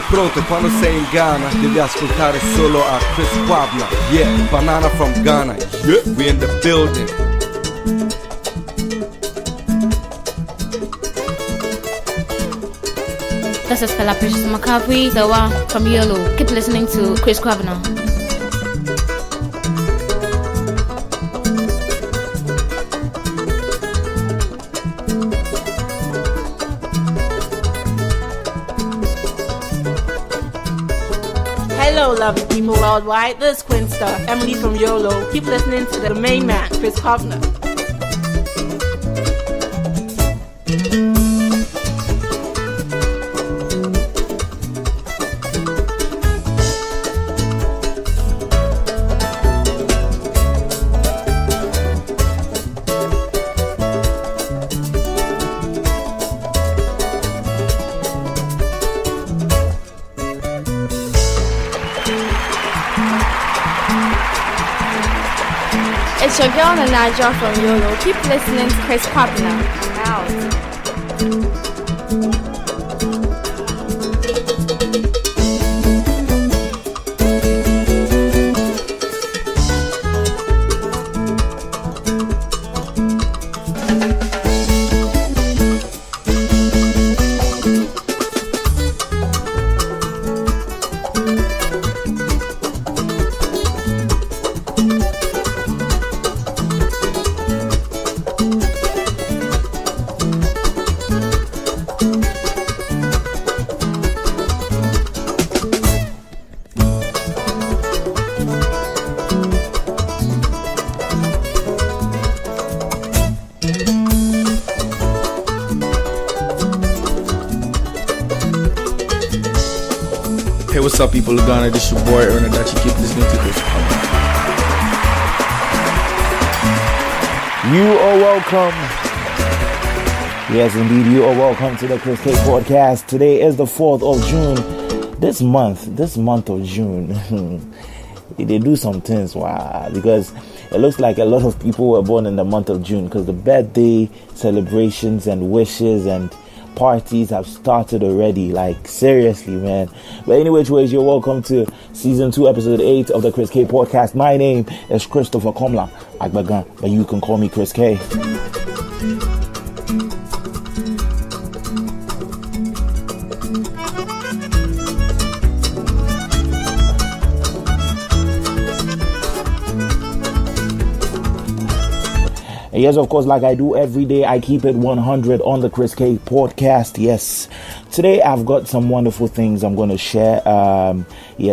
Pronto, quando sei in Ghana devi ascoltare solo a Chris Wagner. Yeah, banana from Ghana. Yeah, we in the building. This is Fela Precious Makavi, the one from Yolo. Keep listening to Chris Wagner. Hello, lovely people worldwide. This is Queen Star, Emily from YOLO. Keep listening to the main man, Chris Hovner. It's your girl Nanaja from YOLO. Keep listening to Chris Wagner. Out. Hey, what's up, people of Ghana? This your boy Erna that you keep listening to this. You are welcome. Yes, indeed, you are welcome to the Chris K Podcast. Today is the 4th of June. This month of June, they do some things, wow, because it looks like a lot of people were born in the month of June because the birthday celebrations and wishes and parties have started already. Like, seriously, man. But anyway, you're welcome to season 2 episode 8 of the Chris K Podcast. My name is Christopher Komla Agbagan, but you can call me Chris K. And yes, of course, like I do every day, I keep it 100 on the Chris K Podcast. Yes, today I've got some wonderful things I'm going to share.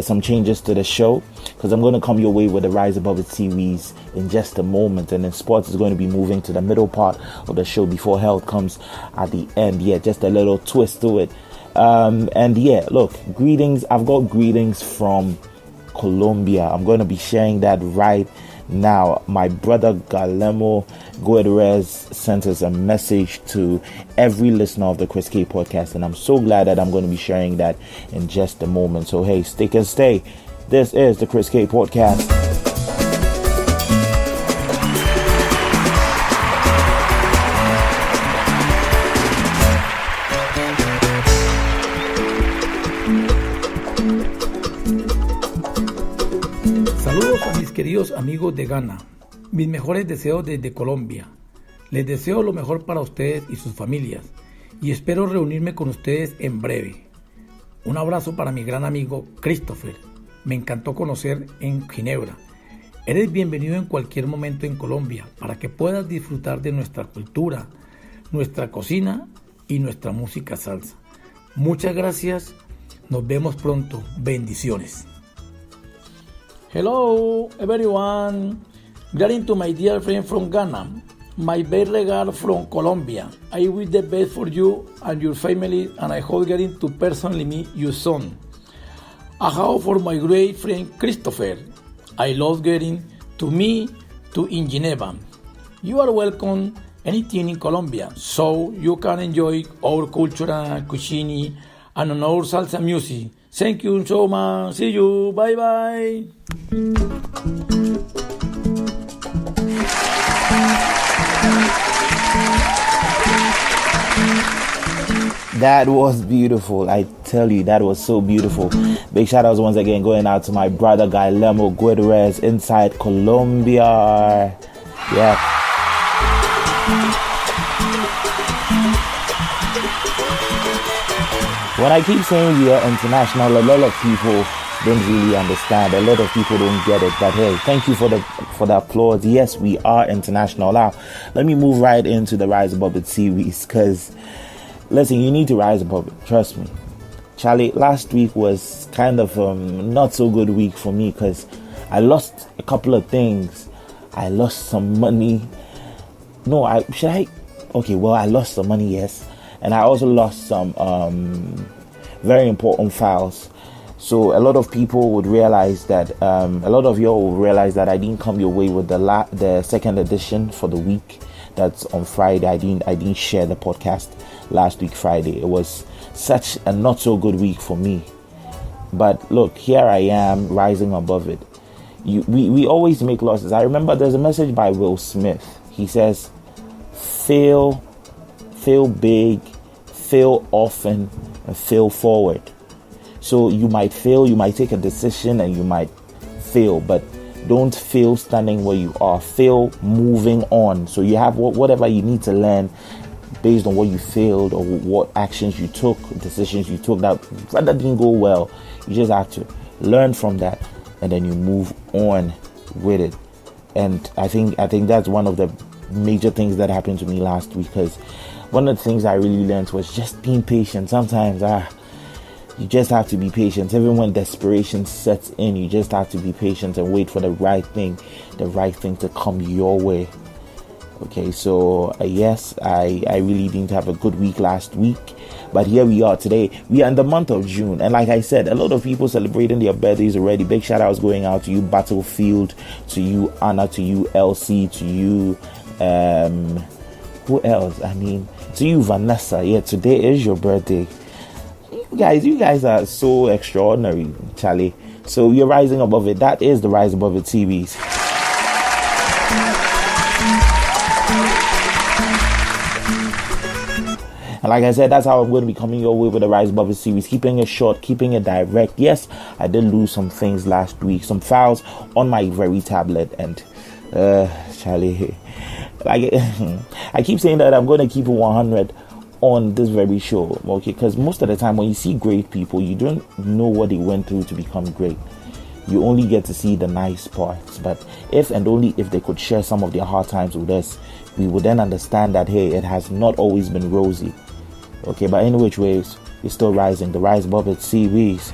Some changes to the show, because I'm going to come your way with the Rise Above It series in just a moment. And then sports is going to be moving to the middle part of the show before health comes at the end. Yeah, just a little twist to it. Look, greetings. I've got greetings from Colombia. I'm going to be sharing that right now. My brother Galemo Guedes sent us a message to every listener of the Chris K Podcast, and I'm so glad that I'm going to be sharing that in just a moment. So hey, stick and stay. This is the Chris K Podcast. Saludos a mis queridos amigos de Ghana, mis mejores deseos desde Colombia. Les deseo lo mejor para ustedes y sus familias y espero reunirme con ustedes en breve. Un abrazo para mi gran amigo Christopher. Me encantó conocer en Ginebra. Eres bienvenido en cualquier momento en Colombia para que puedas disfrutar de nuestra cultura, nuestra cocina y nuestra música salsa. Muchas gracias. Nos vemos pronto. Bendiciones. Hello everyone, greeting to my dear friend from Ghana, my best regard from Colombia. I wish the best for you and your family, and I hope getting to personally meet you soon. A hug for my great friend Christopher. I love getting to meet you in Geneva. You are welcome anything in Colombia, so you can enjoy our culture, cuisine, and our salsa music. Thank you so much. See you. Bye bye. That was beautiful. I tell you, that was so beautiful. Big shout outs once again going out to my brother Guillermo Gutierrez inside Colombia. Yeah. When I keep saying we are international, a lot of people don't really understand. A lot of people don't get it. But hey, thank you for the applause. Yes, we are international. Now, let me move right into the Rise Above It series, because listen, you need to rise above it. Trust me. Charlie, last week was kind of not so good week for me because I lost a couple of things. I lost some money. No, I lost some money, yes. And I also lost some very important files. So a lot of people would realize that, a lot of y'all will realize that I didn't come your way with the second edition for the week. That's on Friday. I didn't share the podcast last week Friday. It was such a not so good week for me. But look, here I am rising above it. We always make losses. I remember there's a message by Will Smith. He says, fail big, fail often, and fail forward. So you might fail, you might take a decision and you might fail, but don't fail standing where you are. Fail moving on. So you have whatever you need to learn based on what you failed or what actions you took, decisions you took that didn't go well. You just have to learn from that and then you move on with it. And I think that's one of the major things that happened to me last week, because one of the things I really learned was just being patient. Sometimes you just have to be patient. Even when desperation sets in, you just have to be patient and wait for the right thing to come your way. Okay, so yes, I really didn't have a good week last week, but here we are today. We are in the month of June, and like I said, a lot of people celebrating their birthdays already. Big shout outs going out to you, Battlefield, to you, Anna, to you, LC, to you, who else? I mean, to you, Vanessa. Yeah, today is your birthday. You guys are so extraordinary, Charlie. So you're rising above it. That is the Rise Above It series. And like I said, that's how I'm going to be coming your way with the Rise Above It series. Keeping it short, keeping it direct. Yes, I did lose some things last week. Some files on my very tablet. And, Charlie, like, I keep saying that I'm going to keep it 100 on this very show. Okay, because most of the time when you see great people, you don't know what they went through to become great. You only get to see the nice parts. But if and only if they could share some of their hard times with us, we would then understand that, hey, it has not always been rosy. Okay, but in which ways, we're still rising. The Rise Above It series.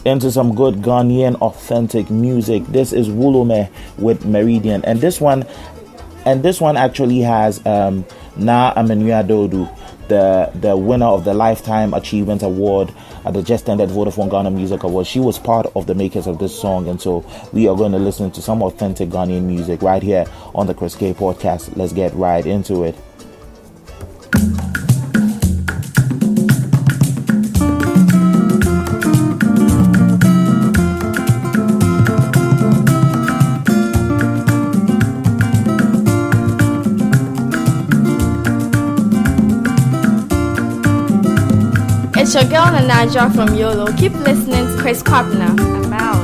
Into some good Ghanaian authentic music. This is Wulome with Meridian, and this one actually has Na Amenua Dodu, the winner of the Lifetime Achievement Award at the just ended Vodafone Ghana Music Awards. She was part of the makers of this song, and so we are going to listen to some authentic Ghanaian music right here on the Chris K podcast. Let's get right into it. It's your girl Nanaja from YOLO. Keep listening to Chris Partner. I'm out.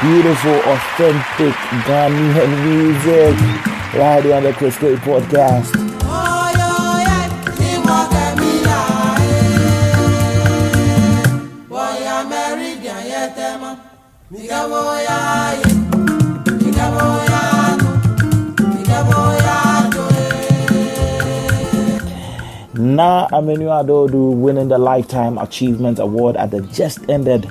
Beautiful, authentic Ghanaian music right here on the Chris K podcast. Na Amenu Adodu winning the Lifetime Achievement Award at the just ended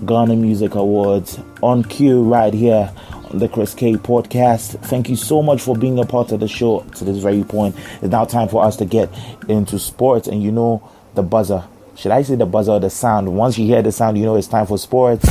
Ghana Music Awards on cue right here on the Chris K podcast. Thank you so much for being a part of the show to this very point. It's now time for us to get into sports, and you know the buzzer. Should I say the buzzer or the sound? Once you hear the sound, you know it's time for sports.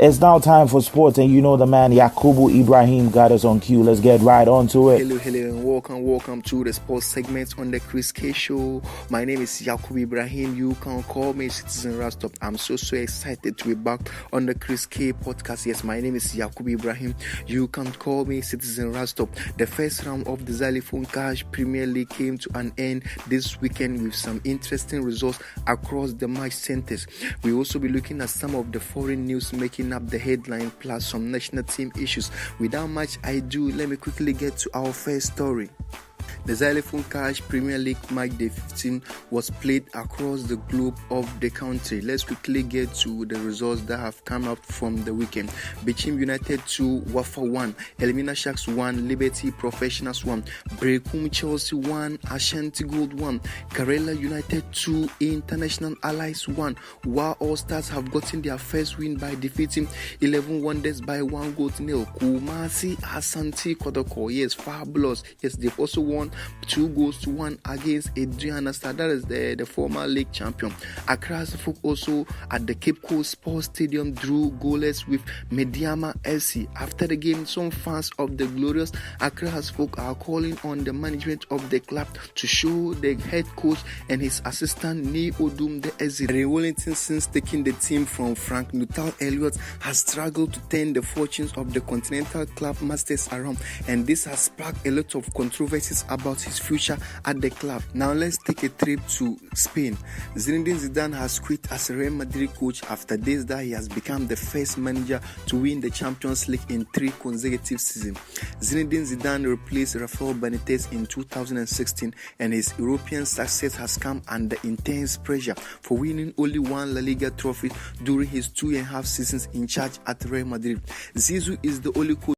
It's now time for sports, and you know the man Yakubu Ibrahim got us on cue. Let's get right on to it. Hello, and welcome to the sports segment on the Chris K Show. My name is Yakubu Ibrahim. You can call me Citizen Rastop. I'm so excited to be back on the Chris K podcast. Yes, my name is Yakubu Ibrahim. You can call me Citizen Rastop. The first round of the Xylophone Cash Premier League came to an end this weekend with some interesting results across the match centers. We'll also be looking at some of the foreign news making up the headline, plus some national team issues. Without much ado, let me quickly get to our first story. The Xylophone Cash Premier League match day 15 was played across the globe of the country. Let's quickly get to the results that have come out from the weekend. Bichim United 2, Wafa 1, Elimina Sharks 1, Liberty Professionals 1, Brekum Chelsea 1, Ashanti Gold 1, Karela United 2, International Allies 1, while All Stars have gotten their first win by defeating 11 Wonders by 1-0. Kumasi Asante Kodoko, yes, fabulous. Yes, they've also won 2-1 against Adriana Star, that is the former league champion. Accra Folk also at the Cape Coast Sports Stadium drew goalless with Mediama FC. After the game, some fans of the glorious Accra Folk are calling on the management of the club to show the head coach and his assistant Ni Odum the exit. Ray Wellington, since taking the team from Frank Nuttall Elliott, has struggled to turn the fortunes of the Continental Club Masters around, and this has sparked a lot of controversies about his future at the club. Now let's take a trip to Spain. Zinedine Zidane has quit as a Real Madrid coach after this that he has become the first manager to win the Champions League in 3 consecutive seasons. Zinedine Zidane replaced Rafael Benitez in 2016, and his European success has come under intense pressure for winning only one La Liga trophy during his 2.5 seasons in charge at Real Madrid. Zizou is the only coach